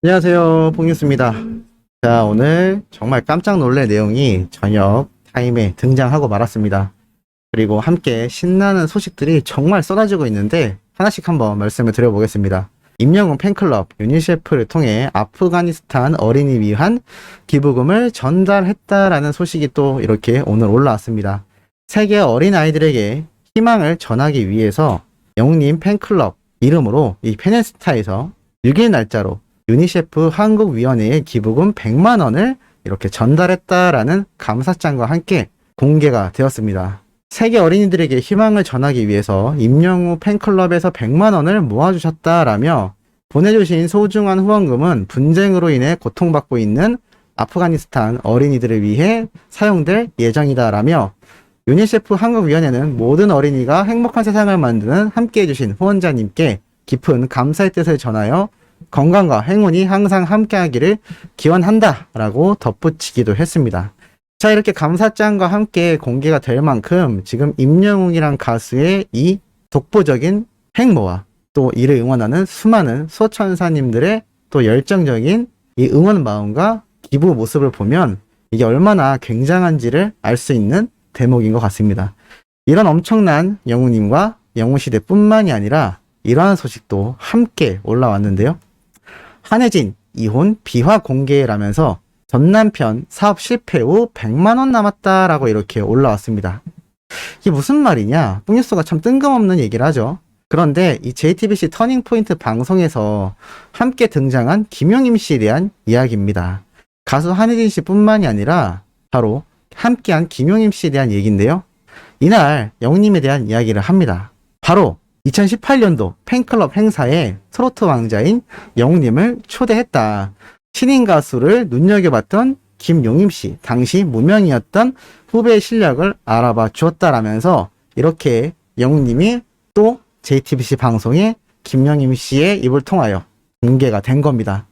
안녕하세요, 뽕뉴스입니다. 자, 오늘 정말 깜짝 놀랄 내용이 저녁 타임에 등장하고 말았습니다. 그리고 함께 신나는 소식들이 정말 쏟아지고 있는데 하나씩 한번 말씀을 드려보겠습니다. 임영웅 팬클럽 유니세프를 통해 아프가니스탄 어린이 위한 기부금을 전달했다라는 소식이 또 이렇게 오늘 올라왔습니다. 세계 어린아이들에게 희망을 전하기 위해서 영웅님 팬클럽 이름으로 이 페네스타에서 6일 날짜로 유니세프 한국위원회에 기부금 100만 원을 이렇게 전달했다라는 감사장과 함께 공개가 되었습니다. 세계 어린이들에게 희망을 전하기 위해서 임영웅 팬클럽에서 100만 원을 모아주셨다라며 보내주신 소중한 후원금은 분쟁으로 인해 고통받고 있는 아프가니스탄 어린이들을 위해 사용될 예정이다라며 유니세프 한국위원회는 모든 어린이가 행복한 세상을 만드는 함께 해주신 후원자님께 깊은 감사의 뜻을 전하여 건강과 행운이 항상 함께하기를 기원한다 라고 덧붙이기도 했습니다. 자, 이렇게 감사장과 함께 공개가 될 만큼 지금 임영웅이란 가수의 이 독보적인 행보와 또 이를 응원하는 수많은 소천사님들의 또 열정적인 이 응원 마음과 기부 모습을 보면 이게 얼마나 굉장한지를 알 수 있는 대목인 것 같습니다. 이런 엄청난 영웅님과 영웅시대뿐만이 아니라 이러한 소식도 함께 올라왔는데요. 한혜진 이혼 비화 공개라면서 전 남편 사업 실패 후 100만 원 남았다라고 이렇게 올라왔습니다. 이게 무슨 말이냐? 뽕뉴스가 참 뜬금없는 얘기를 하죠. 그런데 이 JTBC 터닝포인트 방송에서 함께 등장한 김용임 씨에 대한 이야기입니다. 가수 한혜진 씨뿐만이 아니라 바로 함께한 김용임 씨에 대한 얘기인데요. 이날 영웅님에 대한 이야기를 합니다. 바로 2018년도 팬클럽 행사에 트로트 왕자인 영웅님을 초대했다. 신인 가수를 눈여겨봤던 김용임씨, 당시 무명이었던 후배의 실력을 알아봐 주었다라면서 이렇게 영웅님이 또 JTBC 방송에 김용임씨의 입을 통하여 공개가 된 겁니다.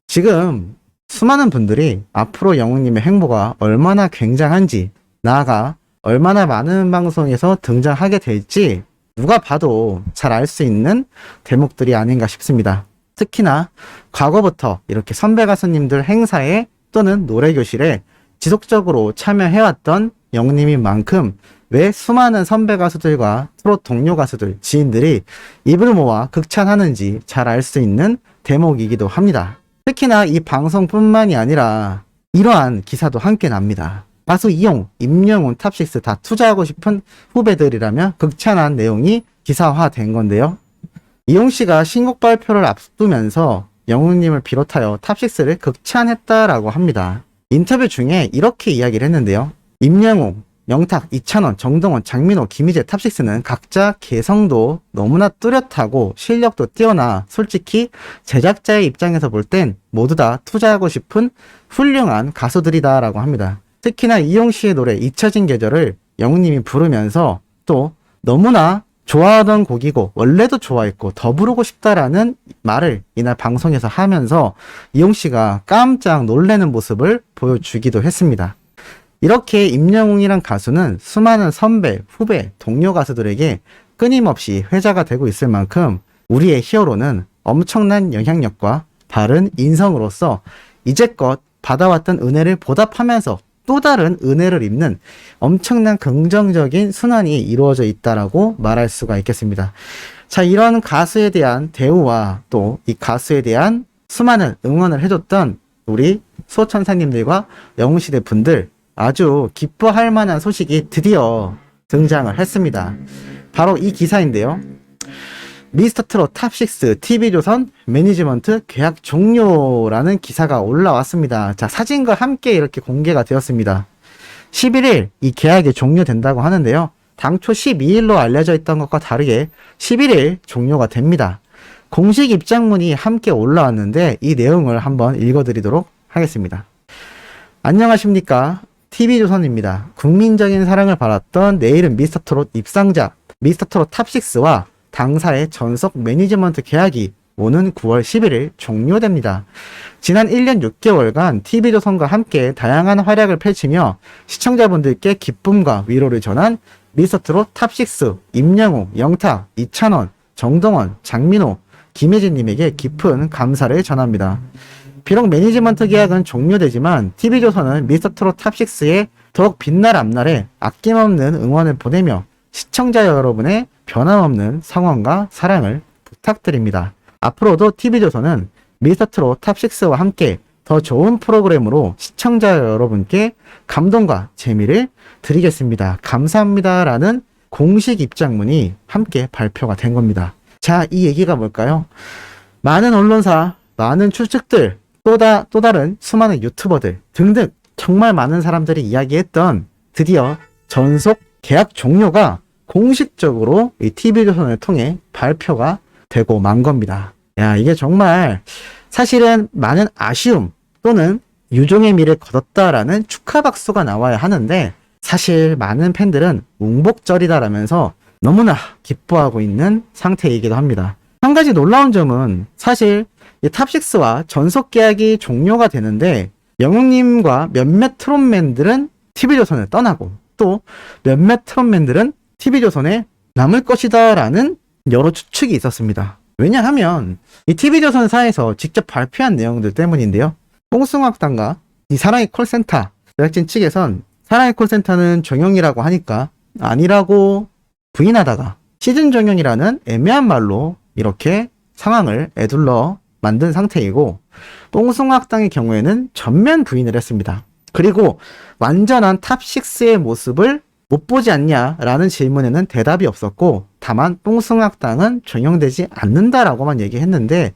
지금 수많은 분들이 앞으로 영웅님의 행보가 얼마나 굉장한지, 나아가 얼마나 많은 방송에서 등장하게 될지 누가 봐도 잘 알 수 있는 대목들이 아닌가 싶습니다. 특히나 과거부터 이렇게 선배 가수님들 행사에 또는 노래교실에 지속적으로 참여해왔던 영웅님인 만큼 왜 수많은 선배 가수들과 트롯 동료 가수들, 지인들이 입을 모아 극찬하는지 잘 알 수 있는 대목이기도 합니다. 특히나 이 방송뿐만이 아니라 이러한 기사도 함께 납니다. 가수 이용, 임영웅, 탑식스 다 투자하고 싶은 후배들이라며 극찬한 내용이 기사화된 건데요. 이용 씨가 신곡 발표를 앞두면서 영웅님을 비롯하여 탑식스를 극찬했다라고 합니다. 인터뷰 중에 이렇게 이야기를 했는데요. 임영웅, 영탁, 이찬원, 정동원, 장민호, 김희재, 탑식스는 각자 개성도 너무나 뚜렷하고 실력도 뛰어나 솔직히 제작자의 입장에서 볼 땐 모두 다 투자하고 싶은 훌륭한 가수들이다 라고 합니다. 특히나 이용 씨의 노래 잊혀진 계절을 영웅님이 부르면서 또 너무나 좋아하던 곡이고 원래도 좋아했고 더 부르고 싶다라는 말을 이날 방송에서 하면서 이용 씨가 깜짝 놀라는 모습을 보여주기도 했습니다. 이렇게 임영웅이란 가수는 수많은 선배, 후배, 동료 가수들에게 끊임없이 회자가 되고 있을 만큼 우리의 히어로는 엄청난 영향력과 바른 인성으로서 이제껏 받아왔던 은혜를 보답하면서 또 다른 은혜를 입는 엄청난 긍정적인 순환이 이루어져 있다라고 말할 수가 있겠습니다. 자, 이런 가수에 대한 대우와 또 이 가수에 대한 수많은 응원을 해줬던 우리 소천사님들과 영웅시대 분들 아주 기뻐할 만한 소식이 드디어 등장을 했습니다. 바로 이 기사인데요. 미스터트롯 탑6 TV조선 매니지먼트 계약 종료라는 기사가 올라왔습니다. 자, 사진과 함께 이렇게 공개가 되었습니다. 11일 이 계약이 종료된다고 하는데요. 당초 12일로 알려져 있던 것과 다르게 11일 종료가 됩니다. 공식 입장문이 함께 올라왔는데 이 내용을 한번 읽어드리도록 하겠습니다. 안녕하십니까. TV조선입니다. 국민적인 사랑을 받았던 내일은 미스터트롯 입상자 미스터트롯 탑6와 당사의 전속 매니지먼트 계약이 오는 9월 11일 종료됩니다. 지난 1년 6개월간 TV조선과 함께 다양한 활약을 펼치며 시청자분들께 기쁨과 위로를 전한 미스터트롯 탑6 임영웅, 영탁, 이찬원, 정동원, 장민호, 김혜진님에게 깊은 감사를 전합니다. 비록 매니지먼트 계약은 종료되지만 TV조선은 미스터트롯 탑6에 더욱 빛날 앞날에 아낌없는 응원을 보내며 시청자 여러분의 변함없는 성원과 사랑을 부탁드립니다. 앞으로도 TV조선은 미스터트롯 탑6와 함께 더 좋은 프로그램으로 시청자 여러분께 감동과 재미를 드리겠습니다. 감사합니다. 라는 공식 입장문이 함께 발표가 된 겁니다. 자, 이 얘기가 뭘까요? 많은 언론사, 많은 추측들, 또 다른 수많은 유튜버들 등등 정말 많은 사람들이 이야기했던 드디어 전속 계약 종료가 공식적으로 이 TV조선을 통해 발표가 되고 만 겁니다. 야, 이게 정말 사실은 많은 아쉬움 또는 유종의 미를 거뒀다라는 축하 박수가 나와야 하는데 사실 많은 팬들은 웅복절이다라면서 너무나 기뻐하고 있는 상태이기도 합니다. 한 가지 놀라운 점은 사실 이 탑6와 전속 계약이 종료가 되는데 영웅님과 몇몇 트롯맨들은 TV조선을 떠나고 또 몇몇 트롯맨들은 TV조선에 남을 것이다 라는 여러 추측이 있었습니다. 왜냐하면 이 TV조선사에서 직접 발표한 내용들 때문인데요. 뽕숭악단과 이 사랑의 콜센터 제작진 측에선 사랑의 콜센터는 정영이라고 하니까 아니라고 부인하다가 시즌 정영이라는 애매한 말로 이렇게 상황을 에둘러 만든 상태이고 뽕숭악당의 경우에는 전면 부인을 했습니다. 그리고 완전한 탑6의 모습을 못 보지 않냐라는 질문에는 대답이 없었고 다만 뽕숭악당은 종영되지 않는다라고만 얘기했는데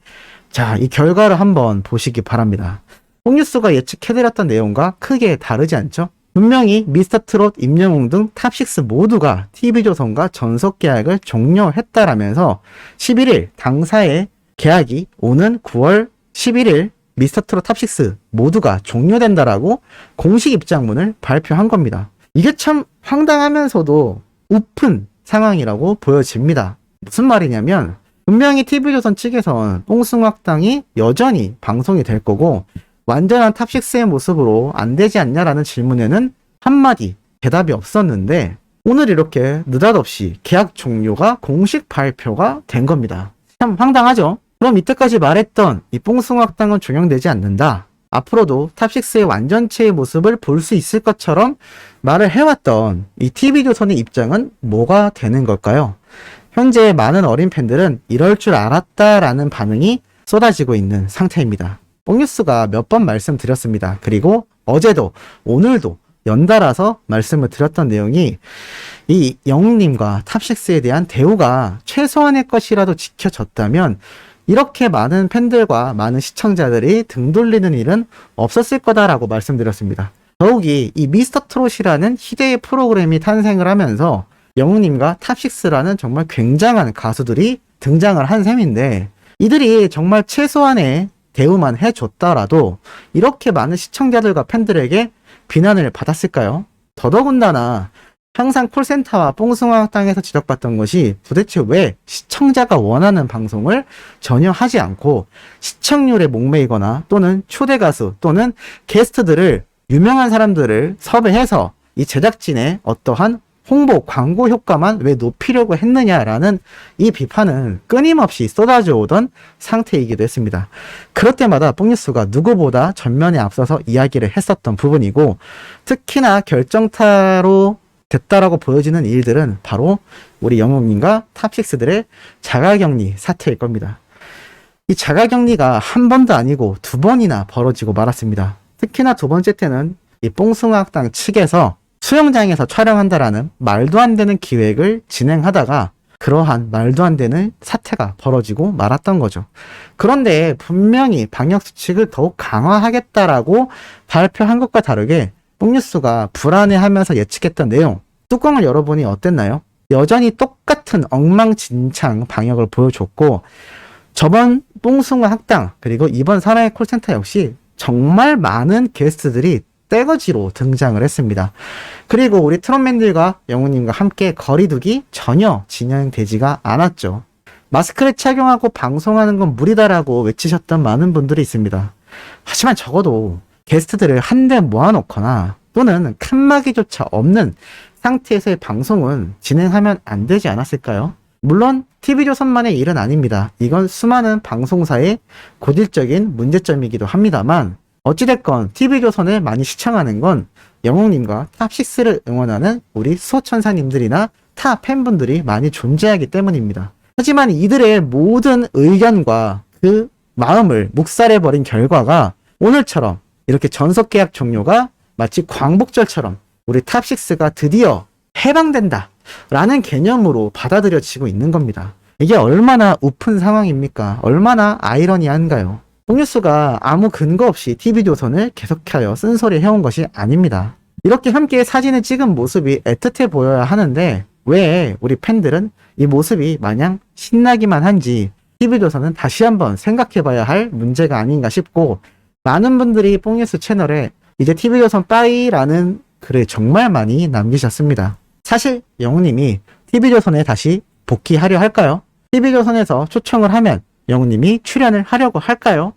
자, 이 결과를 한번 보시기 바랍니다. 뽕뉴스가 예측해드렸던 내용과 크게 다르지 않죠? 분명히 미스터트롯, 임영웅 등 탑6 모두가 TV조선과 전속 계약을 종료했다라면서 11일 당사의 계약이 오는 9월 11일 미스터트롯 탑6 모두가 종료된다라고 공식 입장문을 발표한 겁니다. 이게 참 황당하면서도 우픈 상황이라고 보여집니다. 무슨 말이냐면 분명히 TV조선 측에선 뽕숭악당이 여전히 방송이 될 거고 완전한 탑6의 모습으로 안 되지 않냐라는 질문에는 한마디 대답이 없었는데 오늘 이렇게 느닷없이 계약 종료가 공식 발표가 된 겁니다. 참 황당하죠? 그럼 이때까지 말했던 이 뽕숭악당은 종영되지 않는다. 앞으로도 탑6의 완전체의 모습을 볼 수 있을 것처럼 말을 해왔던 이 TV조선의 입장은 뭐가 되는 걸까요? 현재 많은 어린 팬들은 이럴 줄 알았다라는 반응이 쏟아지고 있는 상태입니다. 뽕뉴스가 몇 번 말씀드렸습니다. 그리고 어제도 오늘도 연달아서 말씀을 드렸던 내용이 이 영웅님과 탑6에 대한 대우가 최소한의 것이라도 지켜졌다면 이렇게 많은 팬들과 많은 시청자들이 등 돌리는 일은 없었을 거다라고 말씀드렸습니다. 더욱이 이 미스터트롯이라는 희대의 프로그램이 탄생을 하면서 영웅님과 탑6라는 정말 굉장한 가수들이 등장을 한 셈인데 이들이 정말 최소한의 대우만 해줬더라도 이렇게 많은 시청자들과 팬들에게 비난을 받았을까요? 더더군다나 항상 콜센터와 뽕숭아땅에서 지적받던 것이 도대체 왜 시청자가 원하는 방송을 전혀 하지 않고 시청률에 목매이거나 또는 초대 가수 또는 게스트들을 유명한 사람들을 섭외해서 이 제작진의 어떠한 홍보, 광고 효과만 왜 높이려고 했느냐라는 이 비판은 끊임없이 쏟아져 오던 상태이기도 했습니다. 그럴 때마다 뽕뉴스가 누구보다 전면에 앞서서 이야기를 했었던 부분이고 특히나 결정타로 됐다라고 보여지는 일들은 바로 우리 영웅님과 탑6들의 자가격리 사태일 겁니다. 이 자가격리가 한 번도 아니고 두 번이나 벌어지고 말았습니다. 특히나 두 번째 때는 이 뽕숭아학당 측에서 수영장에서 촬영한다라는 말도 안 되는 기획을 진행하다가 그러한 말도 안 되는 사태가 벌어지고 말았던 거죠. 그런데 분명히 방역수칙을 더욱 강화하겠다라고 발표한 것과 다르게 뽕뉴스가 불안해하면서 예측했던 내용, 뚜껑을 열어보니 어땠나요? 여전히 똑같은 엉망진창 방역을 보여줬고 저번 뽕숭아 학당 그리고 이번 사나이 콜센터 역시 정말 많은 게스트들이 떼거지로 등장을 했습니다. 그리고 우리 트롯맨들과 영웅님과 함께 거리두기 전혀 진행되지가 않았죠. 마스크를 착용하고 방송하는 건 무리다라고 외치셨던 많은 분들이 있습니다. 하지만 적어도 게스트들을 한데 모아놓거나 또는 칸막이조차 없는 상태에서의 방송은 진행하면 안 되지 않았을까요? 물론 TV조선만의 일은 아닙니다. 이건 수많은 방송사의 고질적인 문제점이기도 합니다만 어찌됐건 TV조선을 많이 시청하는 건 영웅님과 탑6를 응원하는 우리 수호천사님들이나 타 팬분들이 많이 존재하기 때문입니다. 하지만 이들의 모든 의견과 그 마음을 묵살해버린 결과가 오늘처럼 이렇게 전속계약 종료가 마치 광복절처럼 우리 탑6가 드디어 해방된다 라는 개념으로 받아들여지고 있는 겁니다. 이게 얼마나 우픈 상황입니까? 얼마나 아이러니한가요? 홍뉴스가 아무 근거 없이 TV조선을 계속하여 쓴소리 해온 것이 아닙니다. 이렇게 함께 사진을 찍은 모습이 애틋해 보여야 하는데 왜 우리 팬들은 이 모습이 마냥 신나기만 한지 TV조선은 다시 한번 생각해봐야 할 문제가 아닌가 싶고, 많은 분들이 뽕뉴스 채널에 이제 TV조선 빠이라는 글을 정말 많이 남기셨습니다. 사실 영웅님이 TV조선에 다시 복귀하려 할까요? TV조선에서 초청을 하면 영웅님이 출연을 하려고 할까요?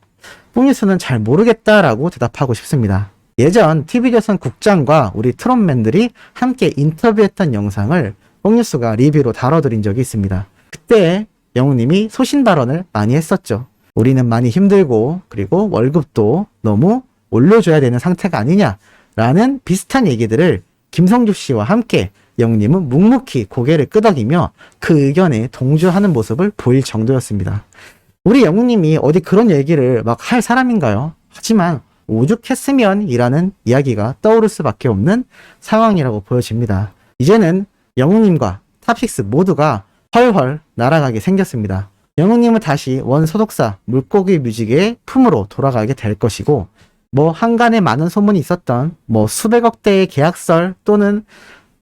뽕뉴스는 잘 모르겠다라고 대답하고 싶습니다. 예전 TV조선 국장과 우리 트롯맨들이 함께 인터뷰했던 영상을 뽕뉴스가 리뷰로 다뤄드린 적이 있습니다. 그때 영웅님이 소신 발언을 많이 했었죠. 우리는 많이 힘들고 그리고 월급도 너무 올려줘야 되는 상태가 아니냐라는 비슷한 얘기들을 김성주 씨와 함께 영웅님은 묵묵히 고개를 끄덕이며 그 의견에 동조하는 모습을 보일 정도였습니다. 우리 영웅님이 어디 그런 얘기를 막 할 사람인가요? 하지만 오죽했으면 이라는 이야기가 떠오를 수밖에 없는 상황이라고 보여집니다. 이제는 영웅님과 탑6 모두가 헐헐 날아가게 생겼습니다. 영웅님은 다시 원 소속사 물고기 뮤직의 품으로 돌아가게 될 것이고, 뭐 한간에 많은 소문이 있었던 뭐 수백억 대의 계약설 또는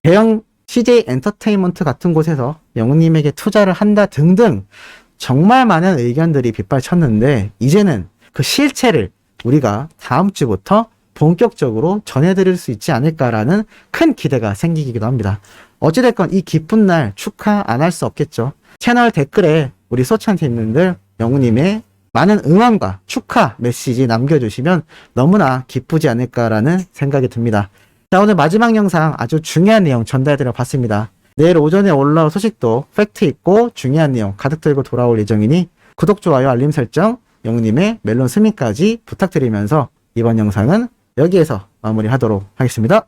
대형 CJ 엔터테인먼트 같은 곳에서 영웅님에게 투자를 한다 등등 정말 많은 의견들이 빗발쳤는데, 이제는 그 실체를 우리가 다음 주부터 본격적으로 전해드릴 수 있지 않을까라는 큰 기대가 생기기도 합니다. 어찌됐건 이 기쁜 날 축하 안 할 수 없겠죠. 채널 댓글에 우리 소찬팀님들 영웅님의 많은 응원과 축하 메시지 남겨주시면 너무나 기쁘지 않을까라는 생각이 듭니다. 자, 오늘 마지막 영상 아주 중요한 내용 전달해드려 봤습니다. 내일 오전에 올라올 소식도 팩트 있고 중요한 내용 가득 들고 돌아올 예정이니 구독, 좋아요, 알림 설정, 영웅님의 멜론 스밍까지 부탁드리면서 이번 영상은 여기에서 마무리하도록 하겠습니다.